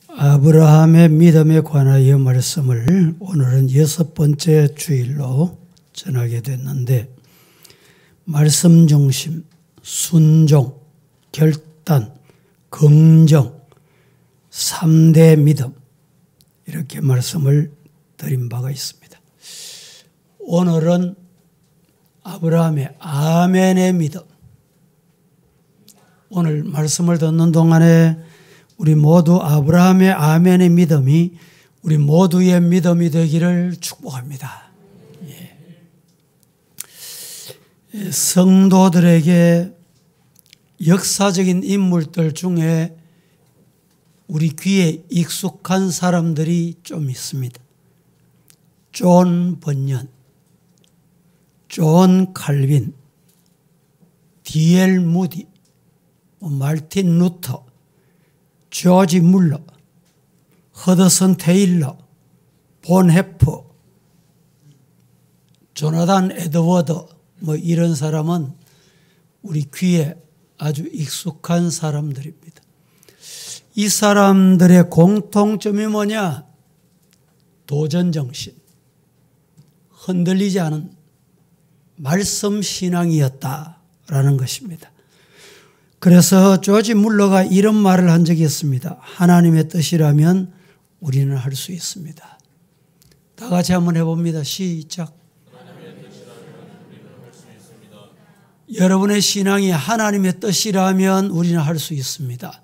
아브라함의 믿음에 관하여 말씀을 오늘은 6번째 주일로 전하게 됐는데, 말씀 중심, 순종, 결단, 긍정, 3대 믿음, 이렇게 말씀을 드린 바가 있습니다. 오늘은 아브라함의 아멘의 믿음. 오늘 말씀을 듣는 동안에 우리 모두 아브라함의 아멘의 믿음이 우리 모두의 믿음이 되기를 축복합니다. 성도들에게 역사적인 인물들 중에 우리 귀에 익숙한 사람들이 좀 있습니다. 존 번연, 존 칼빈, D.L. 무디, 말틴 루터, 조지 물러, 허드슨 테일러, 본 해프, 조나단 에드워드, 이런 사람은 우리 귀에 아주 익숙한 사람들입니다. 이 사람들의 공통점이 뭐냐? 도전정신, 흔들리지 않은 말씀 신앙이었다라는 것입니다. 그래서 조지 물러가 이런 말을 한 적이 있습니다. 하나님의 뜻이라면 우리는 할 수 있습니다. 다 같이 한번 해봅니다. 시작. 여러분의 신앙이 하나님의 뜻이라면 우리는 할 수 있습니다.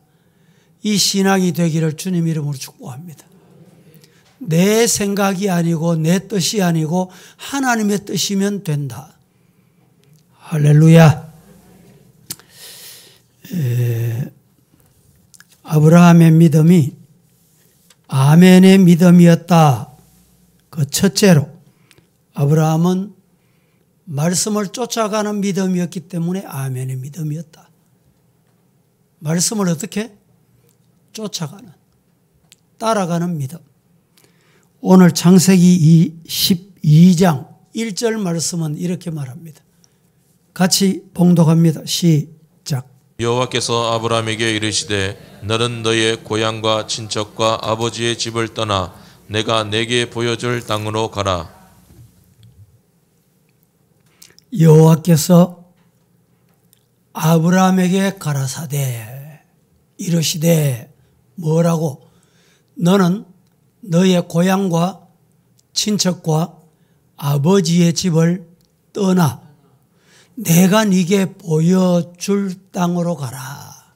이 신앙이 되기를 주님 이름으로 축복합니다. 내 생각이 아니고 내 뜻이 아니고 하나님의 뜻이면 된다. 할렐루야. 아브라함의 믿음이 아멘의 믿음이었다. 그 첫째로 아브라함은 말씀을 쫓아가는 믿음이었기 때문에 아멘의 믿음이었다. 말씀을 어떻게? 쫓아가는, 따라가는 믿음. 오늘 창세기 12장 1절 말씀은 이렇게 말합니다. 같이 봉독합니다. 시작. 여호와께서 아브라함에게 이르시되 너는 너의 고향과 친척과 아버지의 집을 떠나 내가 내게 보여줄 땅으로 가라. 여호와께서 아브라함에게 가라사대 이르시되 뭐라고? 너는 너의 고향과 친척과 아버지의 집을 떠나 내가 네게 보여줄 땅으로 가라.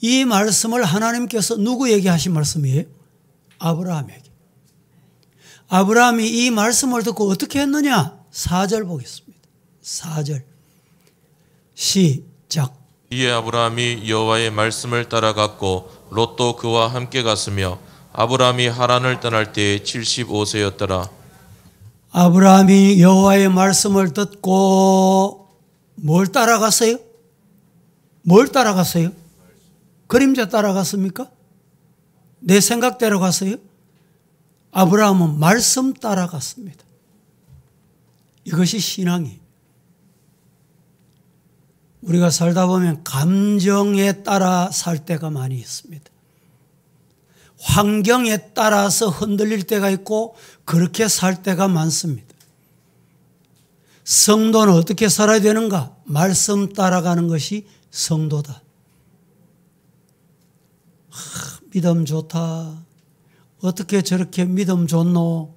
이 말씀을 하나님께서 누구에게 하신 말씀이에요? 아브라함에게. 아브라함이 이 말씀을 듣고 어떻게 했느냐? 4절 보겠습니다. 4절 시작. 이에 아브라함이 여호와의 말씀을 따라갔고 롯도 그와 함께 갔으며 아브라함이 하란을 떠날 때에 75세였더라. 아브라함이 여호와의 말씀을 듣고 뭘 따라갔어요? 뭘 따라갔어요? 그림자 따라갔습니까? 내 생각대로 갔어요? 아브라함은 말씀 따라갔습니다. 이것이 신앙이에요. 우리가 살다 보면 감정에 따라 살 때가 많이 있습니다. 환경에 따라서 흔들릴 때가 있고 그렇게 살 때가 많습니다. 성도는 어떻게 살아야 되는가? 말씀 따라가는 것이 성도다. 믿음 좋다. 어떻게 저렇게 믿음 좋노?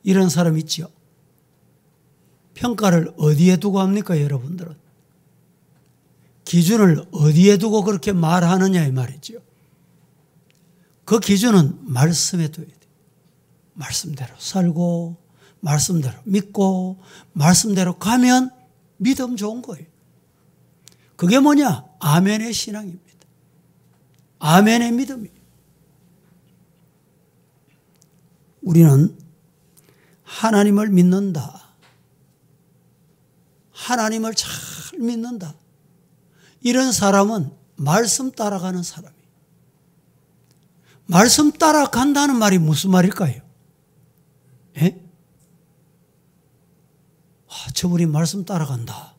이런 사람 있죠. 평가를 어디에 두고 합니까, 여러분들은? 기준을 어디에 두고 그렇게 말하느냐 이 말이죠. 그 기준은 말씀에 둬야 돼요. 말씀대로 살고 말씀대로 믿고 말씀대로 가면 믿음 좋은 거예요. 그게 뭐냐? 아멘의 신앙입니다. 아멘의 믿음이에요. 우리는 하나님을 믿는다. 하나님을 잘 믿는다. 이런 사람은 말씀 따라가는 사람이에요. 말씀 따라간다는 말이 무슨 말일까요? 예? 저분이 말씀 따라간다.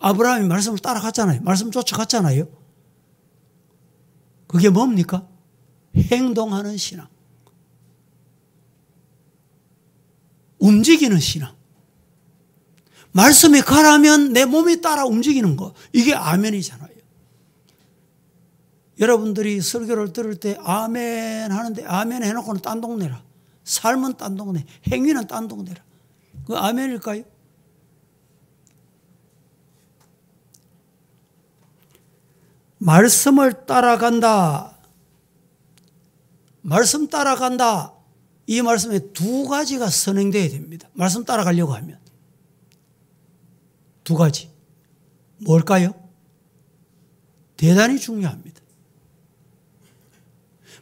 아브라함이 말씀을 따라갔잖아요. 말씀 쫓아갔잖아요. 그게 뭡니까? 행동하는 신앙. 움직이는 신앙. 말씀이 가라면 내 몸이 따라 움직이는 거. 이게 아멘이잖아요. 여러분들이 설교를 들을 때 아멘 하는데 아멘 해놓고는 딴 동네라. 삶은 딴 동네, 행위는 딴 동네라. 그 아멘일까요? 말씀을 따라간다. 말씀 따라간다. 이 말씀에 두 가지가 선행되어야 됩니다. 말씀 따라가려고 하면. 두 가지. 뭘까요? 대단히 중요합니다.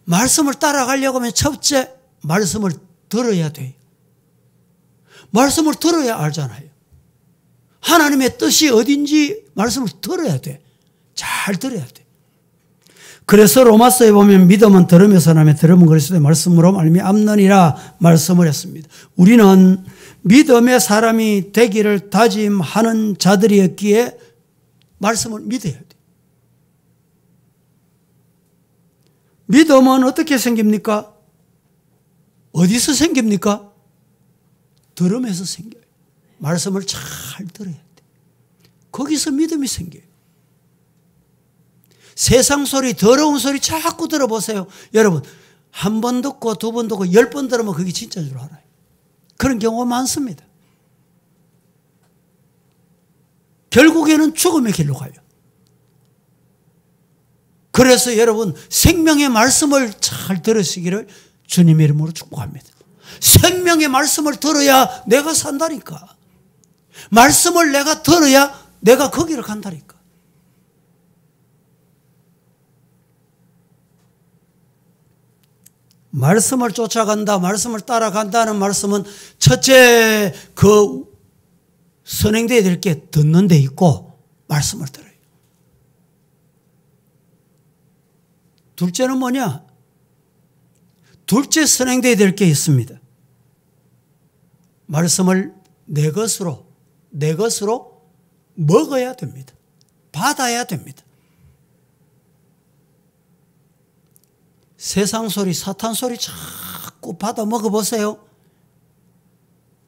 말씀을 따라가려고 하면 첫째, 말씀을 들어야 돼요. 말씀을 들어야 알잖아요. 하나님의 뜻이 어딘지 말씀을 들어야 돼. 잘 들어야 돼. 그래서 로마서에 보면 믿음은 들으면서 나며 들으면 그리스도의 말씀으로 말미암느니라 말씀을 했습니다. 우리는 믿음의 사람이 되기를 다짐하는 자들이었기에 말씀을 믿어야 돼. 믿음은 어떻게 생깁니까? 어디서 생깁니까? 들으면서 생겨요. 말씀을 잘 들어야 돼. 거기서 믿음이 생겨요. 세상 소리, 더러운 소리 자꾸 들어보세요. 여러분, 한 번 듣고 두 번 듣고 10번 들으면 그게 진짜인 줄 알아요. 그런 경우가 많습니다. 결국에는 죽음의 길로 가요. 그래서 여러분, 생명의 말씀을 잘 들으시기를 주님의 이름으로 축복합니다. 생명의 말씀을 들어야 내가 산다니까. 말씀을 내가 들어야 내가 거기를 간다니까. 말씀을 쫓아간다, 말씀을 따라간다는 말씀은 첫째, 그 선행되어야 될 게 듣는 데 있고 말씀을 들어요. 둘째는 뭐냐? 둘째 선행되어야 될 게 있습니다. 말씀을 내 것으로 먹어야 됩니다. 받아야 됩니다. 세상 소리, 사탄 소리 자꾸 받아 먹어보세요.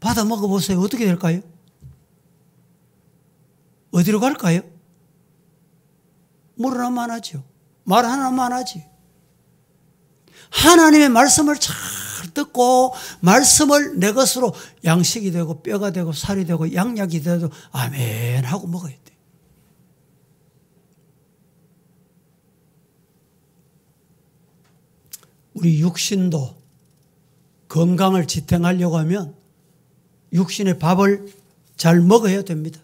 받아 먹어보세요. 어떻게 될까요? 어디로 갈까요? 물 하나만 하죠. 말 하나만 하지. 하나님의 말씀을 잘 듣고 말씀을 내 것으로 양식이 되고 뼈가 되고 살이 되고 양약이 되도 아멘 하고 먹어야 돼. 우리 육신도 건강을 지탱하려고 하면 육신의 밥을 잘 먹어야 됩니다.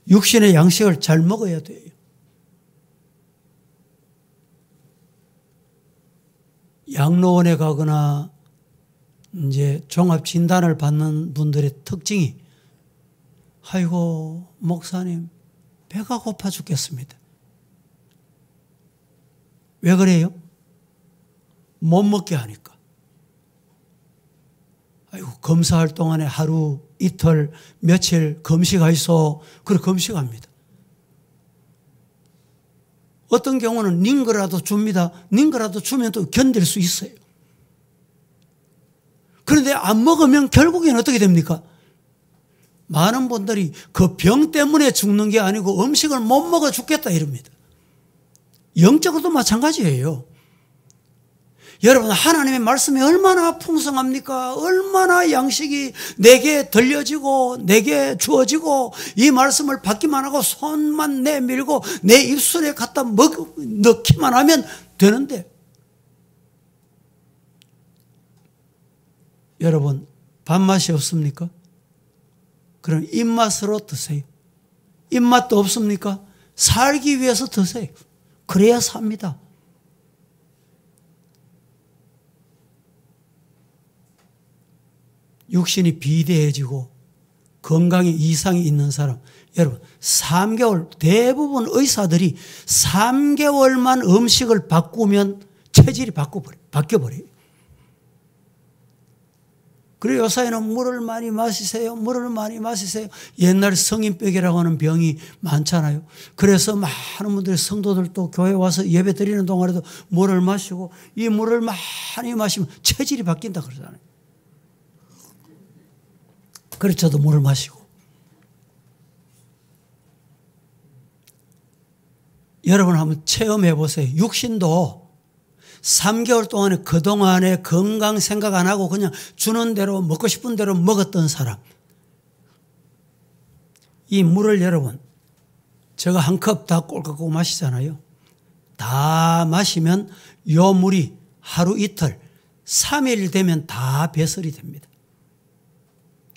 육신의 양식을 잘 먹어야 돼요. 양로원에 가거나 이제 종합 진단을 받는 분들의 특징이 아이고 목사님 배가 고파 죽겠습니다. 왜 그래요? 못 먹게 하니까. 아이고 검사할 동안에 하루 이틀 며칠 금식하이소. 그래 금식합니다. 어떤 경우는 닌 거라도 줍니다. 닌 거라도 주면 또 견딜 수 있어요. 그런데 안 먹으면 결국엔 어떻게 됩니까? 많은 분들이 그 병 때문에 죽는 게 아니고 음식을 못 먹어 죽겠다 이럽니다. 영적으로도 마찬가지예요. 여러분 하나님의 말씀이 얼마나 풍성합니까? 얼마나 양식이 내게 들려지고 내게 주어지고 이 말씀을 받기만 하고 손만 내밀고 내 입술에 갖다 넣기만 하면 되는데 여러분 밥맛이 없습니까? 그럼 입맛으로 드세요. 입맛도 없습니까? 살기 위해서 드세요. 그래야 삽니다. 육신이 비대해지고 건강에 이상이 있는 사람 여러분 3개월 대부분 의사들이 3개월만 음식을 바꾸면 체질이 바뀌어버려요. 그래 요사이는 물을 많이 마시세요. 물을 많이 마시세요. 옛날 성인병이라고 하는 병이 많잖아요. 그래서 많은 분들이 성도들도 교회 와서 예배 드리는 동안에도 물을 마시고 이 물을 많이 마시면 체질이 바뀐다 그러잖아요. 그래서 저도 물을 마시고. 여러분 한번 체험해 보세요. 육신도 3개월 동안에 그동안에 건강 생각 안 하고 그냥 주는 대로 먹고 싶은 대로 먹었던 사람. 이 물을 여러분 제가 한 컵 다 꼴깍꼴깍 마시잖아요. 다 마시면 요 물이 하루 이틀 3일 되면 다 배설이 됩니다.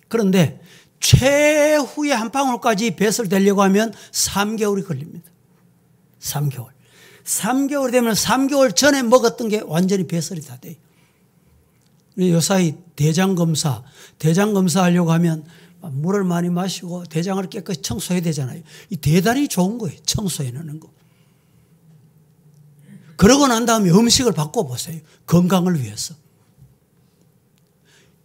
그런데 최후의 한 방울까지 배설되려고 하면 3개월이 걸립니다. 3개월. 3개월 되면 3개월 전에 먹었던 게 완전히 배설이 다 돼요. 요사이 대장검사 하려고 하면 물을 많이 마시고 대장을 깨끗이 청소해야 되잖아요. 이 대단히 좋은 거예요. 청소해 놓는 거. 그러고 난 다음에 음식을 바꿔보세요. 건강을 위해서.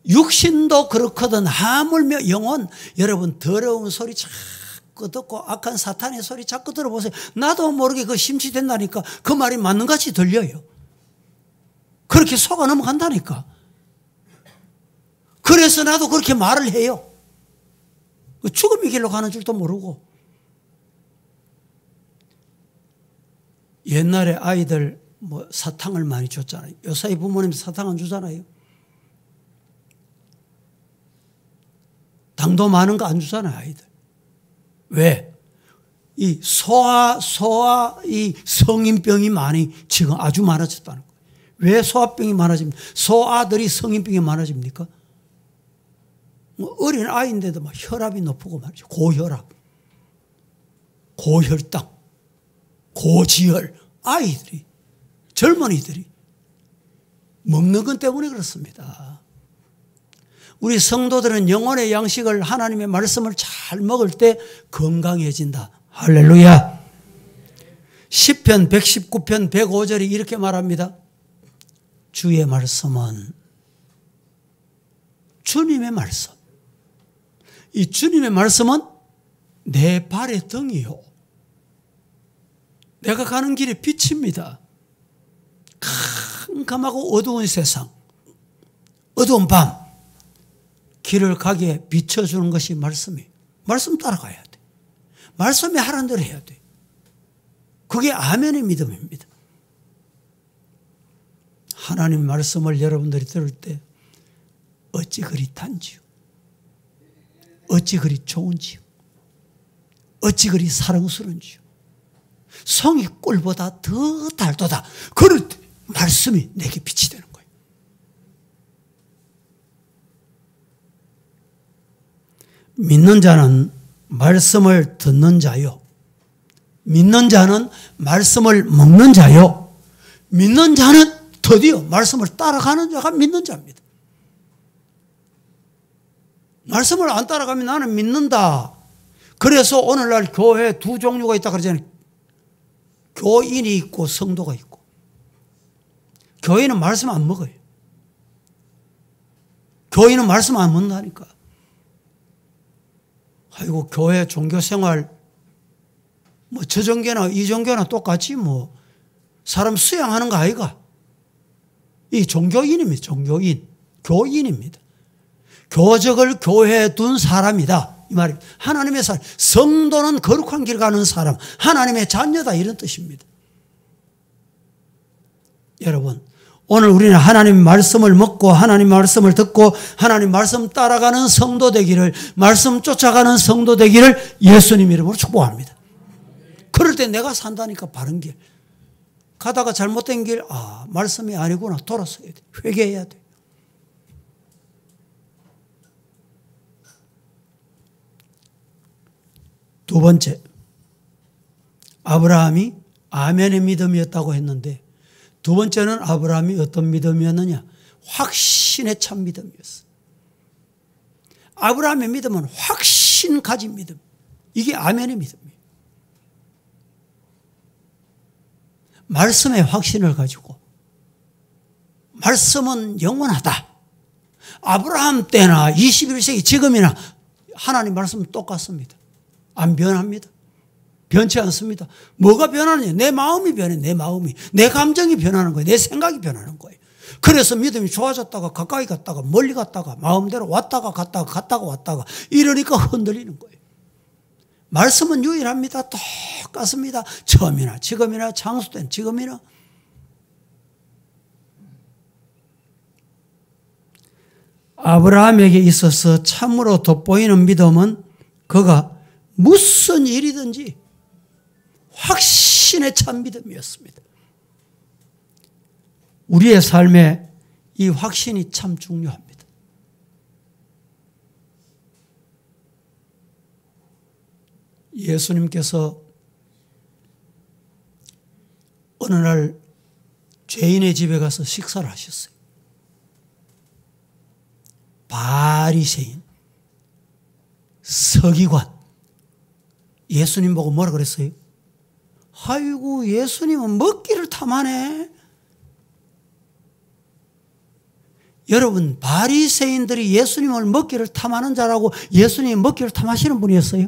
육신도 그렇거든. 하물며 영혼, 여러분 더러운 소리 자꾸 듣고 악한 사탄의 소리 자꾸 들어보세요. 나도 모르게 그 심취된다니까. 그 말이 맞는 같이 들려요. 그렇게 속아 넘어간다니까. 그래서 나도 그렇게 말을 해요. 죽음의 길로 가는 줄도 모르고. 옛날에 아이들 뭐 사탕을 많이 줬잖아요. 요사이 부모님 사탕 안 주잖아요. 당도 많은 거 안 주잖아요, 아이들. 왜? 이 소아 이 성인병이 많이 지금 아주 많아졌다는 거예요. 왜 소아병이 많아집니까? 소아들이 성인병이 많아집니까? 뭐 어린 아이인데도 막 혈압이 높고 말이죠. 고혈압, 고혈당, 고지혈. 아이들이, 젊은이들이 먹는 것 때문에 그렇습니다. 우리 성도들은 영혼의 양식을 하나님의 말씀을 잘 먹을 때 건강해진다. 할렐루야. 시편 119편 105절이 이렇게 말합니다. 주의 말씀은 주님의 말씀. 이 주님의 말씀은 내 발의 등이요. 내가 가는 길에 빛입니다. 캄캄하고 어두운 세상, 어두운 밤, 길을 가게 비춰주는 것이 말씀이에요. 말씀 따라가야 돼. 말씀이 하라는 대로 해야 돼. 그게 아멘의 믿음입니다. 하나님 말씀을 여러분들이 들을 때 어찌 그리 단지요. 어찌 그리 좋은지요. 어찌 그리 사랑스러운지요. 성이 꿀보다 더 달도다. 그럴 때 말씀이 내게 빛이 되는 거예요. 믿는 자는 말씀을 듣는 자요. 믿는 자는 말씀을 먹는 자요. 믿는 자는 드디어 말씀을 따라가는 자가 믿는 자입니다. 말씀을 안 따라가면 나는 믿는다. 그래서 오늘날 교회 두 종류가 있다 그러잖아요. 교인이 있고 성도가 있고. 교인은 말씀 안 먹어요. 교인은 말씀 안 먹는다니까. 아이고 교회 종교생활 뭐 저 종교나 이 종교나 똑같이 뭐 사람 수양하는 거 아이가. 이 종교인입니다. 종교인. 교인입니다. 교적을 교회에 둔 사람이다. 이 말이 하나님의 사람. 성도는 거룩한 길 가는 사람. 하나님의 자녀다 이런 뜻입니다. 여러분 오늘 우리는 하나님 말씀을 먹고 하나님 말씀을 듣고 하나님 말씀 따라가는 성도 되기를 말씀 쫓아가는 성도 되기를 예수님 이름으로 축복합니다. 그럴 때 내가 산다니까 바른 길. 가다가 잘못된 길 말씀이 아니구나 돌아서야 돼. 회개해야 돼. 두 번째, 아브라함이 아멘의 믿음이었다고 했는데 두 번째는 아브라함이 어떤 믿음이었느냐? 확신에 찬 믿음이었어. 아브라함의 믿음은 확신 가진 믿음. 이게 아멘의 믿음이에요. 말씀의 확신을 가지고 말씀은 영원하다. 아브라함 때나 21세기 지금이나 하나님 말씀은 똑같습니다. 안 변합니다. 변치 않습니다. 뭐가 변하느냐? 내 마음이 변해. 내 마음이. 내 감정이 변하는 거예요. 내 생각이 변하는 거예요. 그래서 믿음이 좋아졌다가 가까이 갔다가 멀리 갔다가 마음대로 왔다가 갔다가 왔다가 이러니까 흔들리는 거예요. 말씀은 유일합니다. 똑같습니다. 처음이나 지금이나 장수된 지금이나. 아브라함에게 있어서 참으로 돋보이는 믿음은 그가 무슨 일이든지 확신에 찬 믿음이었습니다. 우리의 삶에 이 확신이 참 중요합니다. 예수님께서 어느 날 죄인의 집에 가서 식사를 하셨어요. 바리새인, 서기관. 예수님 보고 뭐라 그랬어요? 아이고, 예수님은 먹기를 탐하네. 여러분, 바리새인들이 예수님을 먹기를 탐하는 자라고 예수님이 먹기를 탐하시는 분이었어요?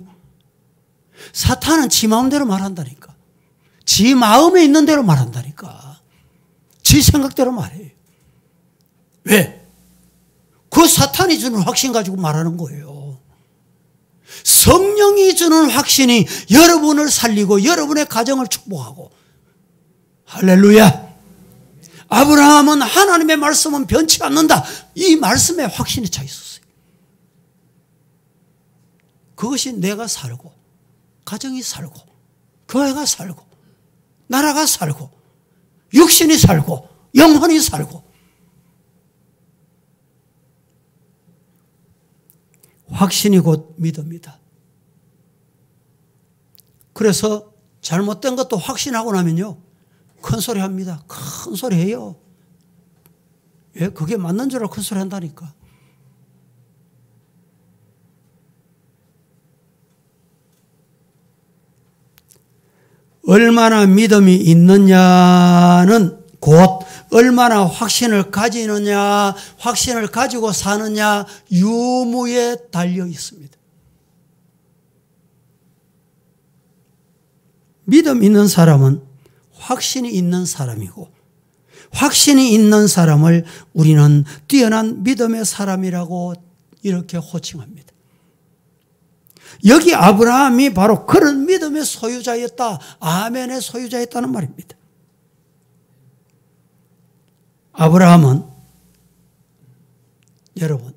사탄은 지 마음대로 말한다니까. 지 마음에 있는 대로 말한다니까. 지 생각대로 말해요. 왜? 그 사탄이 주는 확신 가지고 말하는 거예요. 성령이 주는 확신이 여러분을 살리고 여러분의 가정을 축복하고. 할렐루야. 아브라함은 하나님의 말씀은 변치 않는다. 이 말씀에 확신이 차 있었어요. 그것이 내가 살고 가정이 살고 교회가 살고 나라가 살고 육신이 살고 영혼이 살고. 확신이 곧 믿음이다. 그래서 잘못된 것도 확신하고 나면요, 큰 소리 합니다. 큰 소리 해요. 왜? 그게 맞는 줄 알고 큰 소리 한다니까. 얼마나 믿음이 있느냐는 곧 얼마나 확신을 가지느냐, 확신을 가지고 사느냐 유무에 달려 있습니다. 믿음 있는 사람은 확신이 있는 사람이고, 확신이 있는 사람을 우리는 뛰어난 믿음의 사람이라고 이렇게 호칭합니다. 여기 아브라함이 바로 그런 믿음의 소유자였다. 아멘의 소유자였다는 말입니다. 아브라함은 여러분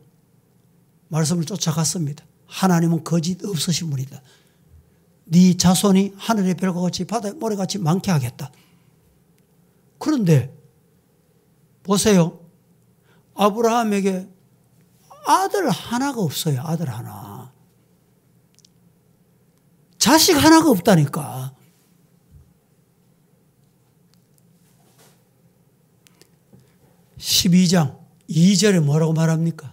말씀을 쫓아갔습니다. 하나님은 거짓 없으신 분이다. 네 자손이 하늘의 별과 같이 바다의 모래같이 많게 하겠다. 그런데 보세요. 아브라함에게 아들 하나가 없어요. 아들 하나. 자식 하나가 없다니까. 12장 2절에 뭐라고 말합니까?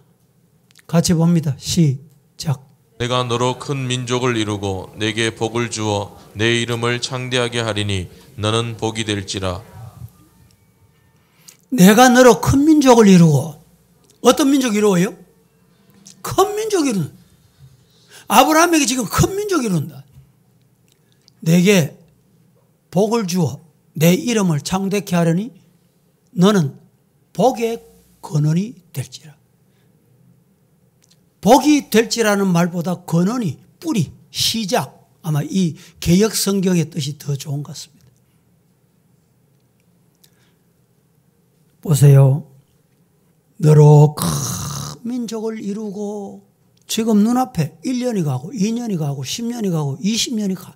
같이 봅니다. 시작. 내가 너로 큰 민족을 이루고 내게 복을 주어 내 이름을 창대하게 하리니 너는 복이 될지라. 내가 너로 큰 민족을 이루고. 어떤 민족 이루어요? 큰 민족 이룬다. 아브라함에게 지금 큰 민족 이룬다. 내게 복을 주어 내 이름을 창대케 하려니 너는 복의 근원이 될지라. 복이 될지라는 말보다 근원이, 뿌리, 시작, 아마 이 개역 성경의 뜻이 더 좋은 것 같습니다. 보세요. 너로 큰 민족을 이루고 지금 눈앞에 1년이 가고 2년이 가고 10년이 가고 20년이 가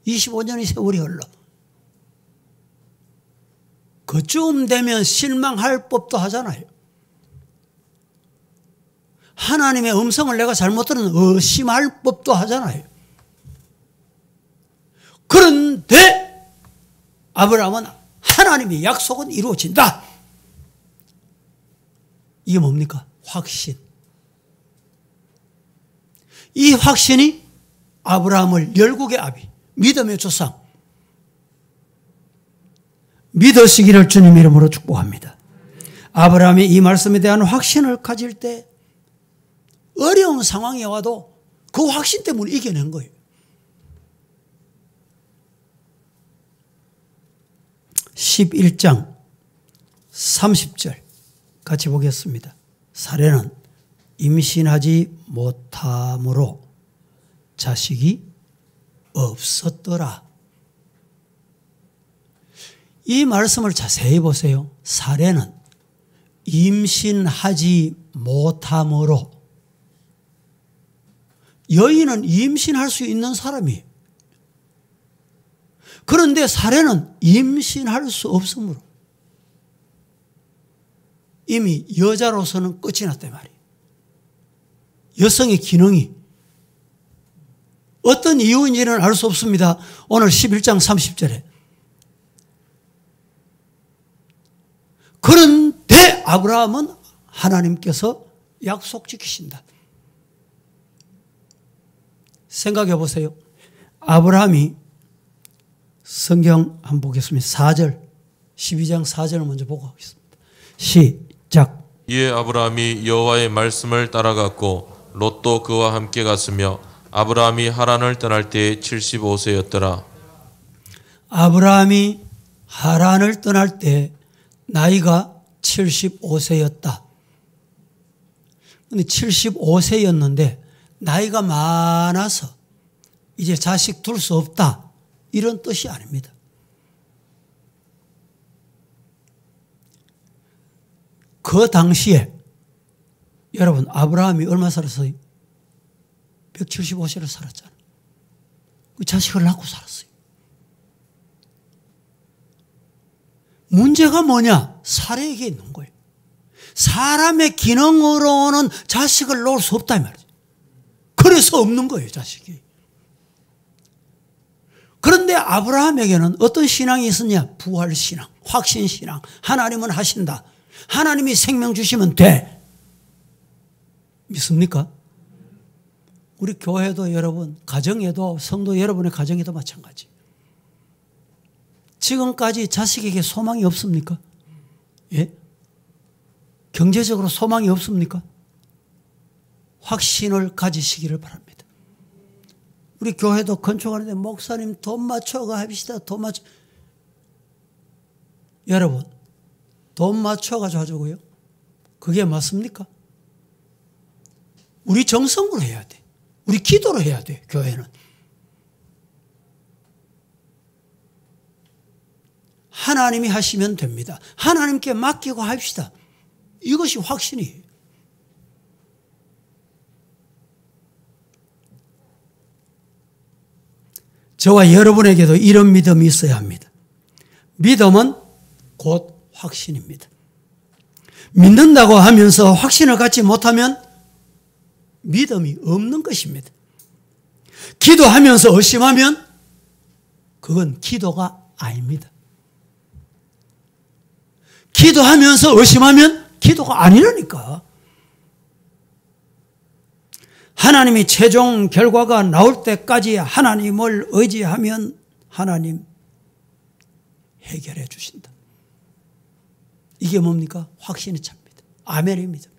25년의 세월이 흘러. 그쯤 되면 실망할 법도 하잖아요. 하나님의 음성을 내가 잘못 들은 의심할 법도 하잖아요. 그런데 아브라함은 하나님의 약속은 이루어진다. 이게 뭡니까? 확신. 이 확신이 아브라함을 열국의 아비, 믿음의 조상, 믿으시기를 주님 이름으로 축복합니다. 아브라함이 이 말씀에 대한 확신을 가질 때 어려운 상황에 와도 그 확신 때문에 이겨낸 거예요. 11장 30절 같이 보겠습니다. 사례는 임신하지 못함으로 자식이 없었더라. 이 말씀을 자세히 보세요. 사례는 임신하지 못함으로, 여인은 임신할 수 있는 사람이에요. 그런데 사례는 임신할 수 없으므로 이미 여자로서는 끝이 났단 말이에요. 여성의 기능이 어떤 이유인지는 알 수 없습니다. 오늘 11장 30절에. 그런데 아브라함은 하나님께서 약속 지키신다. 생각해 보세요. 아브라함이 성경 한번 보겠습니다. 4절, 12장 4절을 먼저 보고 하겠습니다. 시작. 이에 아브라함이 여호와의 말씀을 따라갔고 롯도 그와 함께 갔으며 아브라함이 하란을 떠날 때에 75세였더라. 아브라함이 하란을 떠날 때 나이가 75세였다. 그런데 75세였는데 나이가 많아서 이제 자식 둘 수 없다, 이런 뜻이 아닙니다. 그 당시에 여러분 아브라함이 얼마 살았어요? 175세를 살았잖아요. 그 자식을 낳고 살았어요. 문제가 뭐냐? 사례에게 있는 거예요. 사람의 기능으로는 자식을 놓을 수 없다 이 말이죠. 그래서 없는 거예요, 자식이. 그런데 아브라함에게는 어떤 신앙이 있었냐? 부활신앙, 확신신앙. 하나님은 하신다. 하나님이 생명 주시면 돼. 믿습니까? 우리 교회도 여러분, 가정에도, 성도 여러분의 가정에도 마찬가지. 지금까지 자식에게 소망이 없습니까? 예? 경제적으로 소망이 없습니까? 확신을 가지시기를 바랍니다. 우리 교회도 건축하는데 목사님 돈 맞춰가 합시다. 돈 맞춰. 여러분, 돈 맞춰가지고 하자고요? 그게 맞습니까? 우리 정성으로 해야 돼. 우리 기도로 해야 돼, 교회는. 하나님이 하시면 됩니다. 하나님께 맡기고 합시다. 이것이 확신이에요. 저와 여러분에게도 이런 믿음이 있어야 합니다. 믿음은 곧 확신입니다. 믿는다고 하면서 확신을 갖지 못하면 믿음이 없는 것입니다. 기도하면서 의심하면 그건 기도가 아닙니다. 기도하면서 의심하면 기도가 아니라니까. 하나님이 최종 결과가 나올 때까지 하나님을 의지하면 하나님 해결해 주신다. 이게 뭡니까? 확신의 차입니다. 아멘입니다.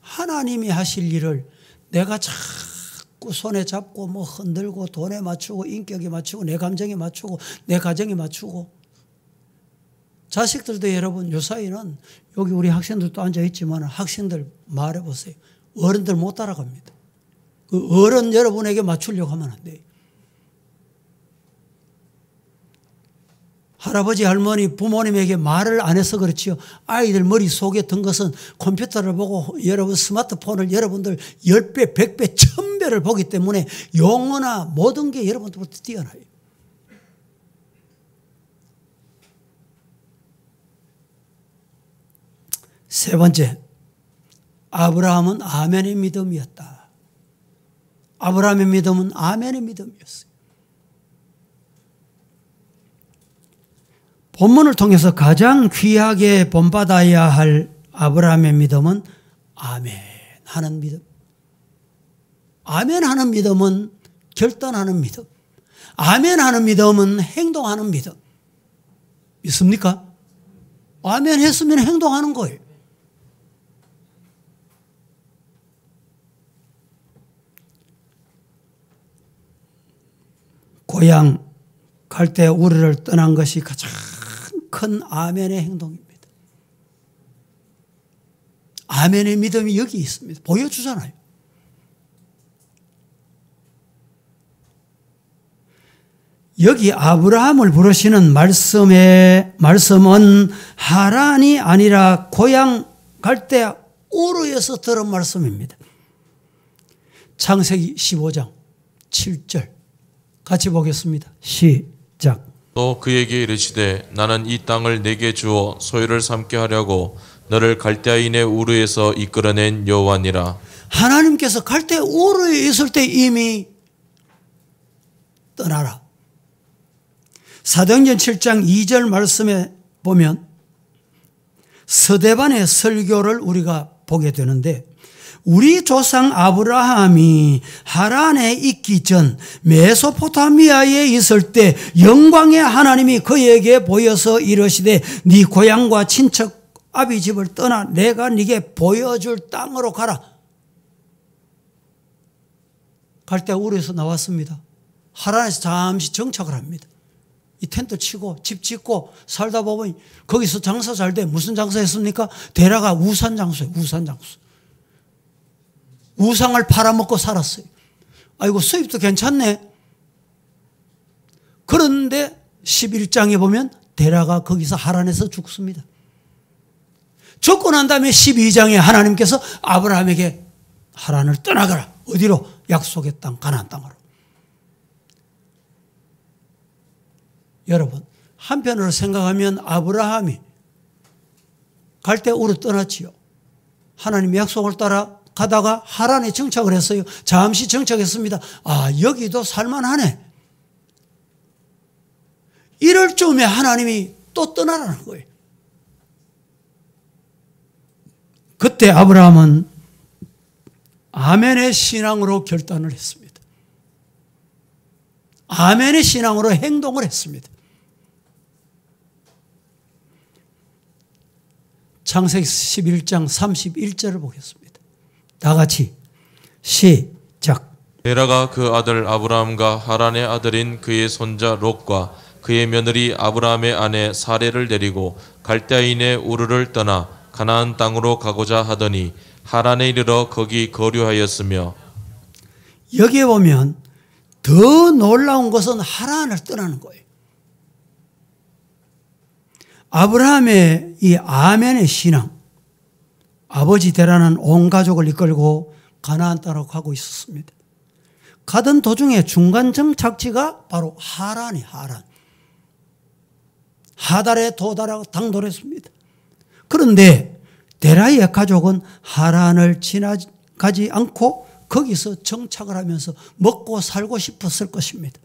하나님이 하실 일을 내가 자꾸 손에 잡고 뭐 흔들고 돈에 맞추고 인격에 맞추고 내 감정에 맞추고 내 가정에 맞추고, 자식들도 여러분 요사이는 여기 우리 학생들도 앉아있지만 학생들 말해보세요. 어른들 못 따라갑니다. 그 어른 여러분에게 맞추려고 하면 안 돼요. 할아버지 할머니 부모님에게 말을 안 해서 그렇지요. 아이들 머릿속에 든 것은 컴퓨터를 보고 여러분 스마트폰을 여러분들 10배, 100배, 1000배를 보기 때문에 용어나 모든 게 여러분들보다 뛰어나요. 세 번째, 아브라함은 아멘의 믿음이었다. 아브라함의 믿음은 아멘의 믿음이었어요. 본문을 통해서 가장 귀하게 본받아야 할 아브라함의 믿음은 아멘하는 믿음. 아멘하는 믿음은 결단하는 믿음. 아멘하는 믿음은 행동하는 믿음. 믿습니까? 아멘 했으면 행동하는 거예요. 고향 갈대 우르를 떠난 것이 가장 큰 아멘의 행동입니다. 아멘의 믿음이 여기 있습니다. 보여주잖아요. 여기 아브라함을 부르시는 말씀은 하란이 아니라 고향 갈대 우르에서 들은 말씀입니다. 창세기 15장 7절 같이 보겠습니다. 시작. 또 그에게 이르시되 나는 이 땅을 내게 주어 소유를 삼게 하려고 너를 갈대아인의 우르에서 이끌어낸 여호와니라. 하나님께서 갈대 우르에 있을 때 이미 떠나라. 사도행전 7장 2절 말씀에 보면 스데반의 설교를 우리가 보게 되는데, 우리 조상 아브라함이 하란에 있기 전 메소포타미아에 있을 때 영광의 하나님이 그에게 보여서 이르시되 네 고향과 친척 아비 집을 떠나 내가 네게 보여줄 땅으로 가라. 갈대 우르에서 나왔습니다. 하란에서 잠시 정착을 합니다. 이 텐트 치고 집 짓고 살다 보면 거기서 장사 잘 돼. 무슨 장사했습니까? 데라가 우산 장수예요. 우산 장수. 우상을 팔아먹고 살았어요. 아이고 수입도 괜찮네. 그런데 11장에 보면 데라가 거기서 하란에서 죽습니다. 죽고 난 다음에 12장에 하나님께서 아브라함에게 하란을 떠나가라. 어디로? 약속의 땅, 가나안 땅으로. 여러분, 한편으로 생각하면 아브라함이 갈대 우르 떠났지요. 하나님 약속을 따라 가다가 하란에 정착을 했어요. 잠시 정착했습니다. 아, 여기도 살만하네. 이럴 쯤에 하나님이 또 떠나라는 거예요. 그때 아브라함은 아멘의 신앙으로 결단을 했습니다. 아멘의 신앙으로 행동을 했습니다. 창세기 11장 31절을 보겠습니다. 다 같이 시작. 데라가 그 아들 아브라함과 하란의 아들인 그의 손자 롯과 그의 며느리 아브라함의 아내 사레를 데리고 갈대아인의 우르를 떠나 가나안 땅으로 가고자 하더니 하란에 이르러 거기 거류하였으며. 여기에 보면 더 놀라운 것은 하란을 떠나는 거예요. 아브라함의 이 아멘의 신앙, 아버지 데라는 온 가족을 이끌고 가나안 땅으로 가고 있었습니다. 가던 도중에 중간 정착지가 바로 하란이 하란. 하달에 도달하고 당돌했습니다. 그런데 데라의 가족은 하란을 지나가지 않고 거기서 정착을 하면서 먹고 살고 싶었을 것입니다.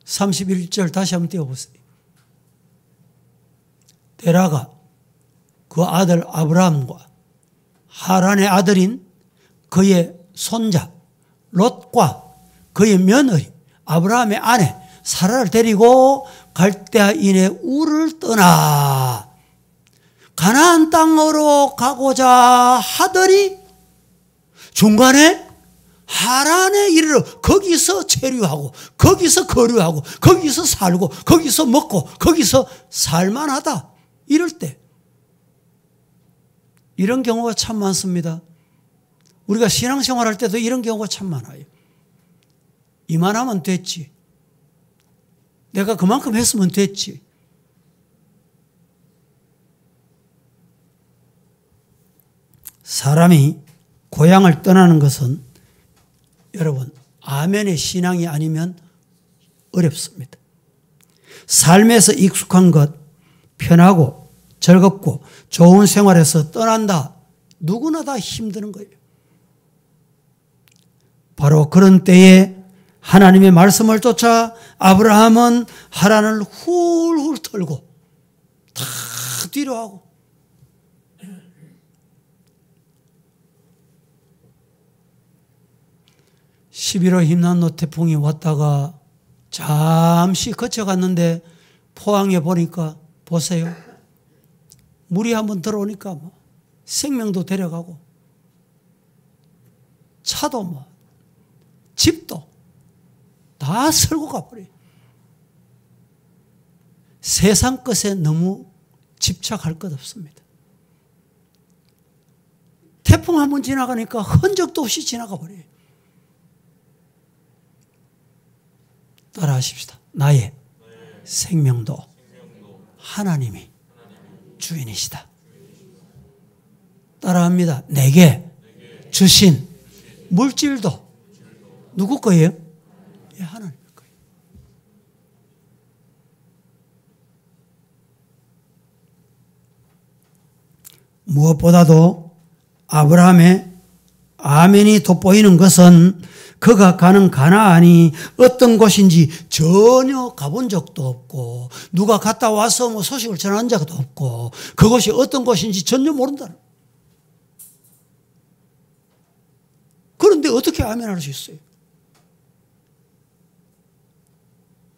31절 다시 한번 띄워보세요. 데라가 그 아들 아브라함과 하란의 아들인 그의 손자 롯과 그의 며느리 아브라함의 아내 사라를 데리고 갈대아인의 우르를 떠나 가나안 땅으로 가고자 하더니 중간에 하란에 이르러 거기서 체류하고 거기서 거류하고 거기서 살고 거기서 먹고 거기서 살만하다. 이럴 때 이런 경우가 참 많습니다. 우리가 신앙생활 할 때도 이런 경우가 참 많아요. 이만하면 됐지. 내가 그만큼 했으면 됐지. 사람이 고향을 떠나는 것은 여러분 아멘의 신앙이 아니면 어렵습니다. 삶에서 익숙한 것, 편하고 즐겁고 좋은 생활에서 떠난다. 누구나 다 힘드는 거예요. 바로 그런 때에 하나님의 말씀을 쫓아 아브라함은 하란을 훌훌 털고 다 뒤로 하고 (11호) 힘난 노태풍이 왔다가 잠시 거쳐갔는데 포항에 보니까 보세요. 물이 한번 들어오니까 뭐 생명도 데려가고 차도 뭐 집도 다 쓸고 가버려요. 세상 것에 너무 집착할 것 없습니다. 태풍 한번 지나가니까 흔적도 없이 지나가 버려요. 따라하십시다. 나의 생명도 하나님이 주인이시다. 따라합니다. 내게 주신 물질도 누구 거예요? 예, 하나님 거예요. 무엇보다도 아브라함의 아멘이 돋보이는 것은 그가 가는 가나안이 어떤 곳인지 전혀 가본 적도 없고 누가 갔다 와서 뭐 소식을 전한 적도 없고 그것이 어떤 곳인지 전혀 모른다는. 그런데 어떻게 아멘할 수 있어요?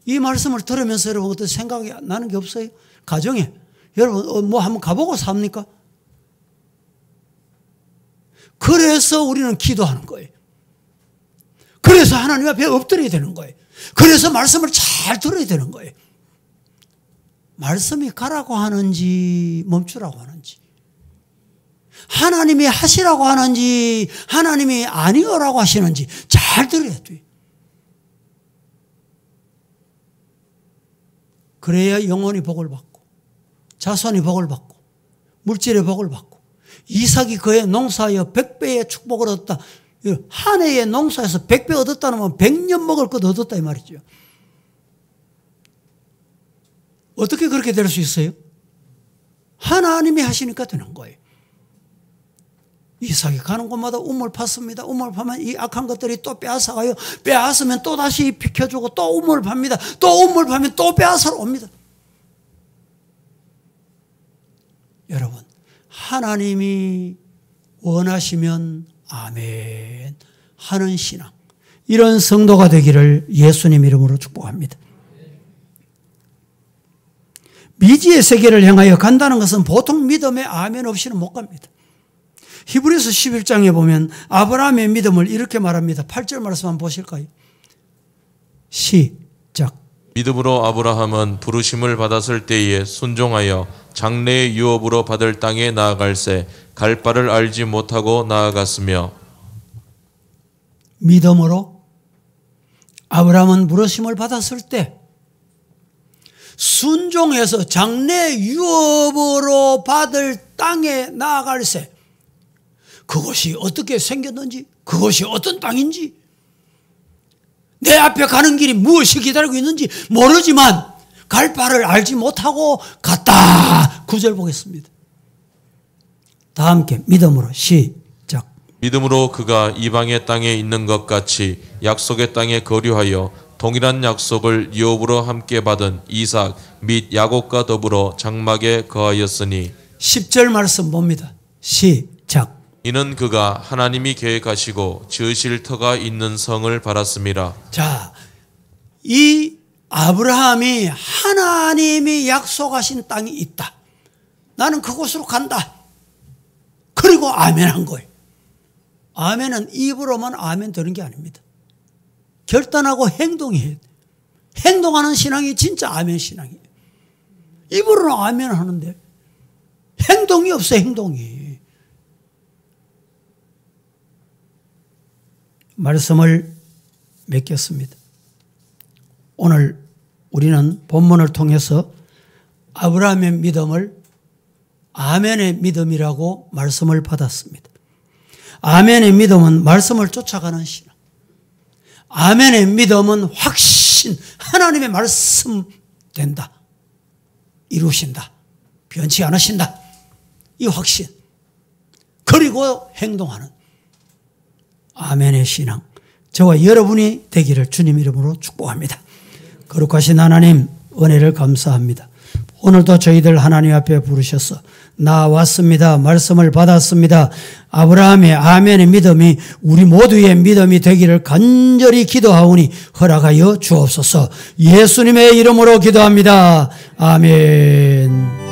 이 말씀을 들으면서 여러분 어떤 생각이 나는 게 없어요? 가정에 여러분 뭐 한번 가보고 삽니까? 그래서 우리는 기도하는 거예요. 그래서 하나님 앞에 엎드려야 되는 거예요. 그래서 말씀을 잘 들어야 되는 거예요. 말씀이 가라고 하는지 멈추라고 하는지, 하나님이 하시라고 하는지 하나님이 아니오라고 하시는지 잘 들어야 돼요. 그래야 영혼이 복을 받고 자손이 복을 받고 물질의 복을 받고 이삭이 그의 농사하여 100배의 축복을 얻었다. 한 해의 농사에서 100배 얻었다는 건 100년 먹을 것 얻었다 이 말이죠. 어떻게 그렇게 될 수 있어요? 하나님이 하시니까 되는 거예요. 이삭이 가는 곳마다 우물 팠습니다. 우물 파면 이 악한 것들이 또 빼앗아가요. 빼앗으면 또 다시 비켜주고 또 우물 팝니다. 또 우물 파면 또 빼앗으러 옵니다. 여러분, 하나님이 원하시면 아멘 하는 신앙, 이런 성도가 되기를 예수님 이름으로 축복합니다. 미지의 세계를 향하여 간다는 것은 보통 믿음의 아멘 없이는 못 갑니다. 히브리서 11장에 보면 아브라함의 믿음을 이렇게 말합니다. 8절 말씀 한번 보실까요? 시작. 믿음으로 아브라함은 부르심을 받았을 때에 순종하여 장래의 유업으로 받을 땅에 나아갈새 갈 바를 알지 못하고 나아갔으며. 믿음으로 아브라함은 부르심을 받았을 때 순종해서 장래 유업으로 받을 땅에 나아갈새, 그것이 어떻게 생겼는지, 그것이 어떤 땅인지, 내 앞에 가는 길이 무엇이 기다리고 있는지 모르지만 갈 바를 알지 못하고 갔다. 9절 보겠습니다. 다 함께 믿음으로 시작. 믿음으로 그가 이방의 땅에 있는 것 같이 약속의 땅에 거류하여 동일한 약속을 유업으로 함께 받은 이삭 및 야곱과 더불어 장막에 거하였으니. 10절 말씀 봅니다. 시작. 이는 그가 하나님이 계획하시고 지으실 터가 있는 성을 바랐음이라. 자, 이 아브라함이 하나님이 약속하신 땅이 있다. 나는 그곳으로 간다. 그리고 아멘한 거예요. 아멘은 입으로만 아멘 되는 게 아닙니다. 결단하고 행동해야 돼. 행동하는 신앙이 진짜 아멘 신앙이에요. 입으로는 아멘 하는데 행동이 없어요. 행동이. 말씀을 맺겠습니다. 오늘 우리는 본문을 통해서 아브라함의 믿음을 아멘의 믿음이라고 말씀을 받았습니다. 아멘의 믿음은 말씀을 쫓아가는 신앙. 아멘의 믿음은 확신, 하나님의 말씀 된다, 이루신다, 변치 않으신다, 이 확신. 그리고 행동하는 아멘의 신앙, 저와 여러분이 되기를 주님 이름으로 축복합니다. 거룩하신 하나님, 은혜를 감사합니다. 오늘도 저희들 하나님 앞에 부르셔서 나 왔습니다. 말씀을 받았습니다. 아브라함의 아멘의 믿음이 우리 모두의 믿음이 되기를 간절히 기도하오니 허락하여 주옵소서. 예수님의 이름으로 기도합니다. 아멘.